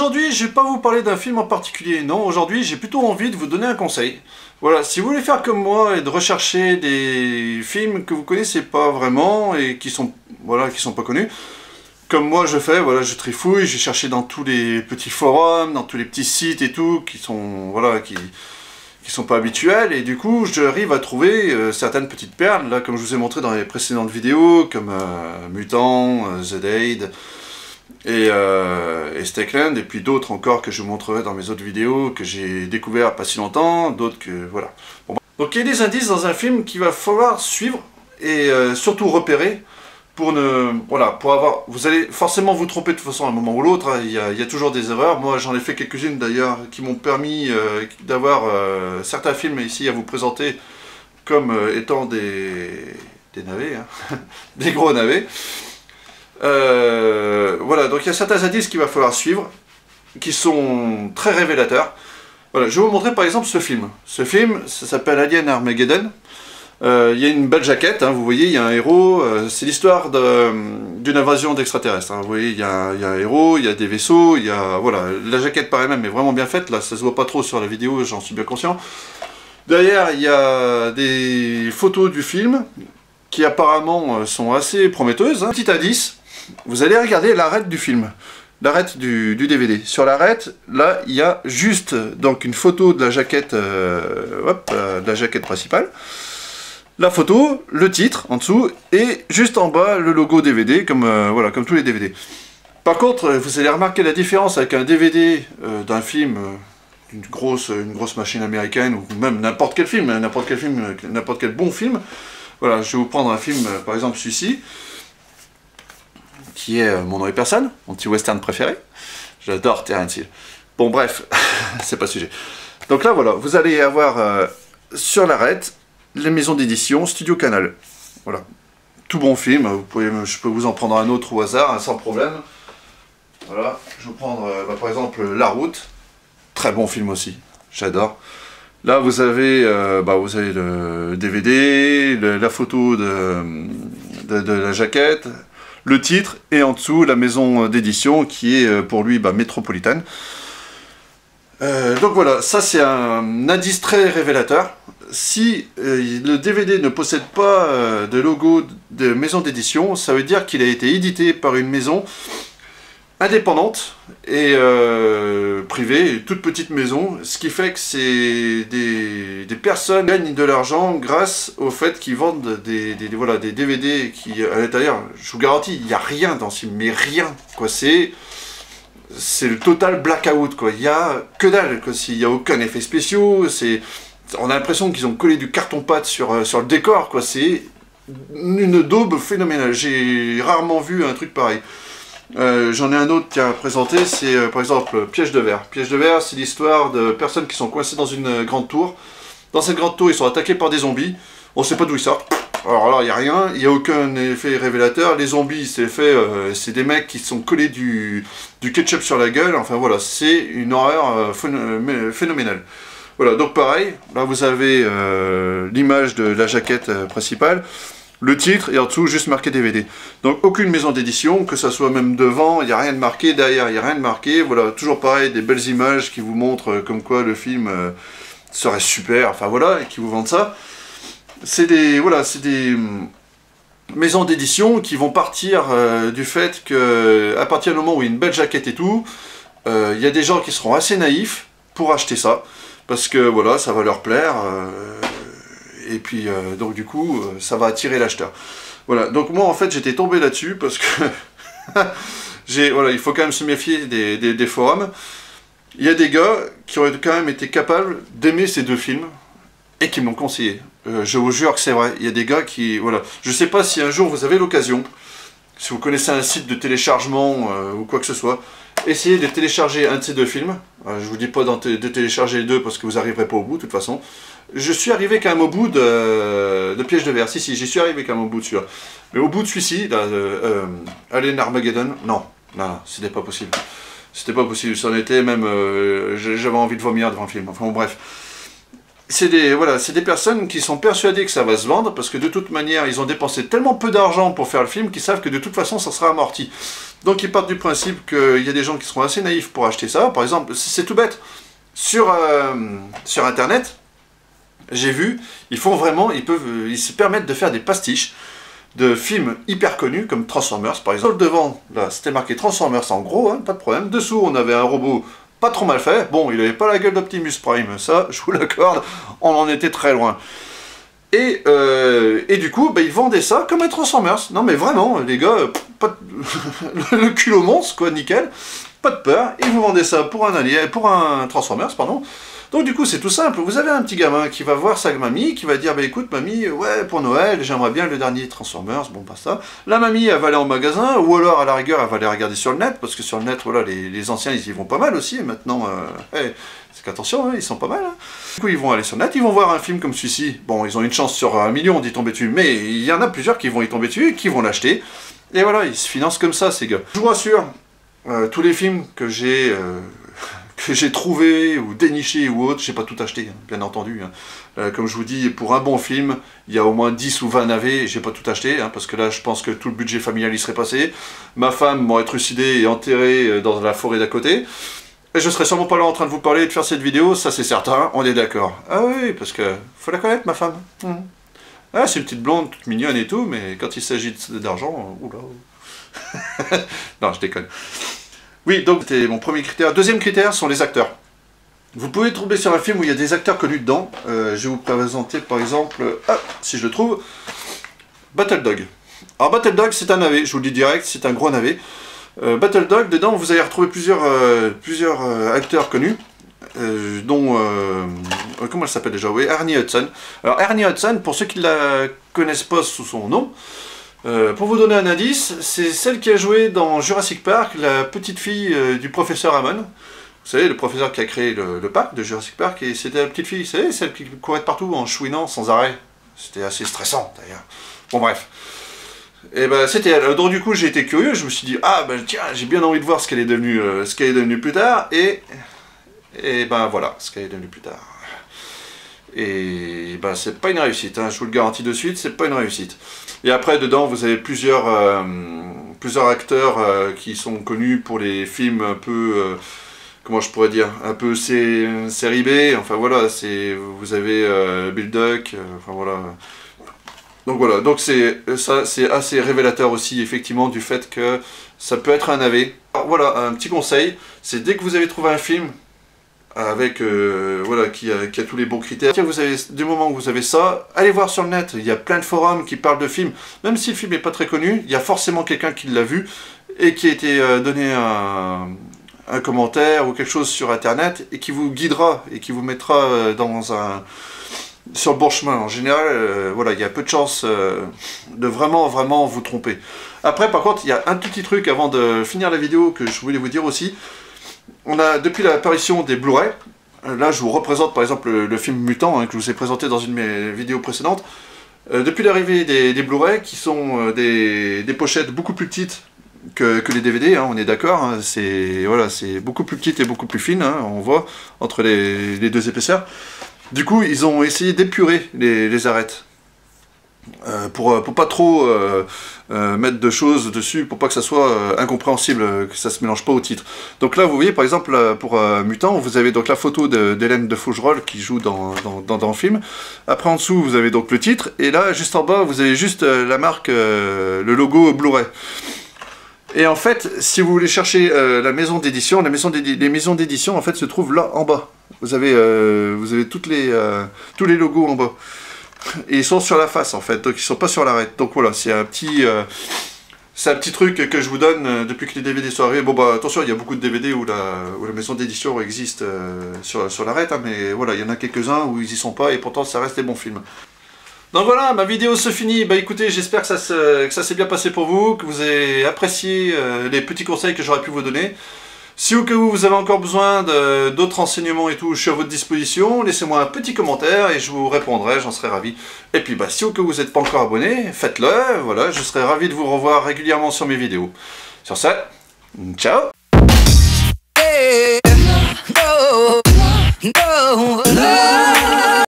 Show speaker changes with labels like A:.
A: aujourd'hui, je vais pas vous parler d'un film en particulier, non, aujourd'hui j'ai plutôt envie de vous donner un conseil. Voilà, si vous voulez faire comme moi et de rechercher des films que vous connaissez pas vraiment et qui sont, voilà, qui sont pas connus, comme moi je fais, voilà, je trifouille, j'ai cherché dans tous les petits forums, dans tous les petits sites et tout, qui sont, voilà, qui sont pas habituels, et du coup j'arrive à trouver certaines petites perles, là comme je vous ai montré dans les précédentes vidéos, comme Mutant, The Aid, et Stakeland, et puis d'autres encore que je vous montrerai dans mes autres vidéos, que j'ai découvert pas si longtemps, d'autres que, voilà. Bon, donc il y a des indices dans un film qu'il va falloir suivre, et surtout repérer, pour ne, voilà, pour avoir, vous allez forcément vous tromper de toute façon à un moment ou l'autre, hein, il y a toujours des erreurs. Moi j'en ai fait quelques-unes d'ailleurs qui m'ont permis d'avoir certains films ici à vous présenter comme étant des navets, hein, des gros navets. Voilà, donc il y a certains indices qu'il va falloir suivre, qui sont très révélateurs. Voilà, je vais vous montrer par exemple ce film. Ce film, ça s'appelle Alien Armageddon. Il y a une belle jaquette, hein, vous voyez, il y a un héros, c'est l'histoire d'une invasion d'extraterrestres. Hein, vous voyez, il y a un héros, il y a des vaisseaux, il y a, voilà, la jaquette par elle-même est vraiment bien faite, là ça se voit pas trop sur la vidéo, j'en suis bien conscient. Derrière, il y a des photos du film, qui apparemment sont assez prometteuses. Hein. Petit indice, vous allez regarder l'arête du film, l'arête du DVD. Sur l'arête, là, il y a juste donc une photo de la jaquette, de la jaquette principale. La photo, le titre en dessous, et juste en bas le logo DVD, comme, voilà, comme tous les DVD. Par contre, vous allez remarquer la différence avec un DVD d'un film, une grosse machine américaine, ou même n'importe quel film, n'importe quel bon film. Voilà, je vais vous prendre un film, par exemple celui-ci, qui est Mon nom et personne, mon petit western préféré. J'adore Terence Hill. Bon bref, c'est pas le sujet. Donc là voilà, vous allez avoir sur l'arête les maisons d'édition, Studio Canal. Voilà. Tout bon film, je peux vous en prendre un autre au hasard, hein, sans problème. Voilà, je vais prendre par exemple La Route, très bon film aussi, j'adore. Là vous avez, le DVD, la photo de la jaquette, le titre, et en dessous la maison d'édition qui est pour lui Métropolitane. Donc voilà, ça c'est un indice très révélateur. Si le DVD ne possède pas de logo de maison d'édition, ça veut dire qu'il a été édité par une maison indépendante et privée, toute petite maison, ce qui fait que c'est des personnes qui gagnent de l'argent grâce au fait qu'ils vendent des DVD qui, à l'intérieur, je vous garantis, il n'y a rien dans ce film, mais rien, quoi, c'est le total blackout, quoi, il n'y a que dalle, quoi, il n'y a aucun effet spéciaux, on a l'impression qu'ils ont collé du carton-pâte sur le décor, quoi, c'est une daube phénoménale, j'ai rarement vu un truc pareil. J'en ai un autre qui a présenté, c'est par exemple Piège de verre. Piège de verre, c'est l'histoire de personnes qui sont coincées dans une grande tour. Dans cette grande tour, ils sont attaqués par des zombies. On ne sait pas d'où ils sortent. Alors là, il n'y a rien, il n'y a aucun effet révélateur. Les zombies, c'est des mecs qui sont collés du ketchup sur la gueule. Enfin voilà, c'est une horreur phénoménale. Voilà, donc pareil, là vous avez l'image de la jaquette principale. Le titre, et en dessous, juste marqué DVD. Donc, aucune maison d'édition, que ça soit même devant, il n'y a rien de marqué, derrière, il n'y a rien de marqué. Voilà, toujours pareil, des belles images qui vous montrent comme quoi le film serait super, enfin voilà, et qui vous vendent ça. C'est des maisons d'édition qui vont partir du fait que, à partir du moment où il y a une belle jaquette et tout, il y a des gens qui seront assez naïfs pour acheter ça, parce que voilà, ça va leur plaire. Et puis, donc du coup, ça va attirer l'acheteur. Voilà, donc moi en fait j'étais tombé là-dessus parce que voilà, il faut quand même se méfier des forums. Il y a des gars qui auraient quand même été capables d'aimer ces deux films et qui me l'ont conseillé. Je vous jure que c'est vrai, il y a des gars qui... Voilà, je sais pas si un jour vous avez l'occasion, si vous connaissez un site de téléchargement ou quoi que ce soit, essayez de télécharger un de ces deux films. Je vous dis pas de télécharger les deux parce que vous n'arriverez pas au bout de toute façon. Je suis arrivé quand même au bout de Piège de verre. Si, j'y suis arrivé quand même au bout de celui-là. Mais au bout de celui-ci, Alien Armageddon, non, c'était pas possible. C'était pas possible, ça en était même... j'avais envie de vomir devant le film. Enfin bon, bref. C'est des personnes qui sont persuadées que ça va se vendre, parce que de toute manière, ils ont dépensé tellement peu d'argent pour faire le film qu'ils savent que de toute façon, ça sera amorti. Donc ils partent du principe qu'il y a des gens qui seront assez naïfs pour acheter ça. Par exemple, c'est tout bête. Sur Internet, j'ai vu, ils se permettent de faire des pastiches de films hyper connus comme Transformers par exemple. Devant, là, c'était marqué Transformers en gros, hein, pas de problème. Dessous, on avait un robot pas trop mal fait. Bon, il avait pas la gueule d'Optimus Prime, ça, je vous l'accorde, on en était très loin. Et du coup, bah, ils vendaient ça comme un Transformers. Non mais vraiment, les gars, le cul au monstre, quoi, nickel. Pas de peur, ils vous vendaient ça pour un Transformers, pardon. Donc du coup, c'est tout simple. Vous avez un petit gamin qui va voir sa mamie, qui va dire, bah écoute mamie, ouais, pour Noël, j'aimerais bien le dernier Transformers, bon, pas ça. La mamie, elle va aller en magasin, ou alors, à la rigueur, elle va aller regarder sur le net, parce que sur le net, voilà, les anciens, ils y vont pas mal aussi, et maintenant, c'est qu'attention, hein, ils sont pas mal. Hein. Du coup, ils vont aller sur le net, ils vont voir un film comme celui-ci. Bon, ils ont une chance sur 1 million d'y tomber dessus, mais il y en a plusieurs qui vont y tomber dessus, et qui vont l'acheter. Et voilà, ils se financent comme ça, ces gars. Je vous rassure, tous les films que j'ai trouvé ou déniché ou autre, j'ai pas tout acheté, hein, bien entendu. Hein. Comme je vous dis, pour un bon film, il y a au moins 10 ou 20 navets, j'ai pas tout acheté, hein, parce que là, je pense que tout le budget familial y serait passé. Ma femme m'aurait trucidé et enterré dans la forêt d'à côté. Et je serais sûrement pas là en train de vous parler et de faire cette vidéo, ça c'est certain, on est d'accord. Ah oui, parce que faut la connaître, ma femme. Ah, c'est une petite blonde, toute mignonne et tout, mais quand il s'agit d'argent, oula. Non, je déconne. Oui, donc c'était mon premier critère. Deuxième critère sont les acteurs. Vous pouvez tomber sur un film où il y a des acteurs connus dedans. Je vais vous présenter par exemple, si je le trouve, Battle Dog. Alors Battle Dog c'est un navet, je vous le dis direct, c'est un gros navet. Battle Dog, dedans vous allez retrouver plusieurs acteurs connus, dont, comment elle s'appelle déjà? Oui, Ernie Hudson. Alors Ernie Hudson, pour ceux qui ne la connaissent pas sous son nom, pour vous donner un indice, c'est celle qui a joué dans Jurassic Park, la petite fille du professeur Hammond. Vous savez, le professeur qui a créé le parc de Jurassic Park, et c'était la petite fille, vous savez, celle qui courait partout en chouinant sans arrêt. C'était assez stressant d'ailleurs. Bon bref. Et ben c'était elle. Donc du coup j'ai été curieux, je me suis dit, ah ben tiens, j'ai bien envie de voir ce qu'elle est devenue plus tard, et ben voilà, ce qu'elle est devenue plus tard. Et ben c'est pas une réussite, hein, je vous le garantis de suite, c'est pas une réussite. Et après dedans vous avez plusieurs acteurs qui sont connus pour les films un peu, comment je pourrais dire, un peu série B, enfin voilà, vous avez Bill Duck, enfin voilà. Donc voilà, donc c'est assez révélateur aussi effectivement du fait que ça peut être un navet. Alors voilà, un petit conseil, c'est dès que vous avez trouvé un film avec voilà, qui a tous les bons critères, du moment où vous avez ça, allez voir sur le net, il y a plein de forums qui parlent de films, même si le film n'est pas très connu, il y a forcément quelqu'un qui l'a vu et qui a été donné un commentaire ou quelque chose sur internet et qui vous guidera et qui vous mettra sur le bon chemin. En général, voilà, il y a peu de chances de vraiment vous tromper. Après, par contre, il y a un tout petit truc avant de finir la vidéo que je voulais vous dire aussi. On a, depuis l'apparition des Blu-ray, là je vous représente par exemple le film Mutant, hein, que je vous ai présenté dans une de mes vidéos précédentes. Depuis l'arrivée des Blu-ray, qui sont des pochettes beaucoup plus petites que les DVD, hein, on est d'accord, hein, c'est beaucoup plus petite et beaucoup plus fine, hein, on voit, entre les deux épaisseurs. Du coup, ils ont essayé d'épurer les arêtes. Pour pas trop mettre de choses dessus, pour pas que ça soit incompréhensible, que ça se mélange pas au titre. Donc là, vous voyez, par exemple, pour Mutant, vous avez donc la photo d'Hélène de Fougerolles qui joue dans le film. Après, en dessous, vous avez donc le titre, et là, juste en bas, vous avez juste la marque, le logo Blu-ray. Et en fait, si vous voulez chercher la maison d'édition, les maisons d'édition, en fait, se trouvent là, en bas. Vous avez tous les logos en bas. Et ils sont sur la face, en fait, donc ils sont pas sur l'arête. Donc voilà, c'est un petit truc que je vous donne depuis que les DVD sont arrivés. Bon bah attention, il y a beaucoup de DVD où la maison d'édition existe sur l'arête, hein, mais voilà, il y en a quelques-uns où ils y sont pas, et pourtant ça reste des bons films. Donc voilà, ma vidéo se finit. Bah écoutez, j'espère que ça s'est bien passé pour vous, que vous avez apprécié les petits conseils que j'aurais pu vous donner. Si au cas où vous avez encore besoin d'autres renseignements et tout, je suis à votre disposition. Laissez-moi un petit commentaire et je vous répondrai, j'en serai ravi. Et puis bah si au cas où vous n'êtes pas encore abonné, faites-le, voilà, je serai ravi de vous revoir régulièrement sur mes vidéos. Sur ce, ciao!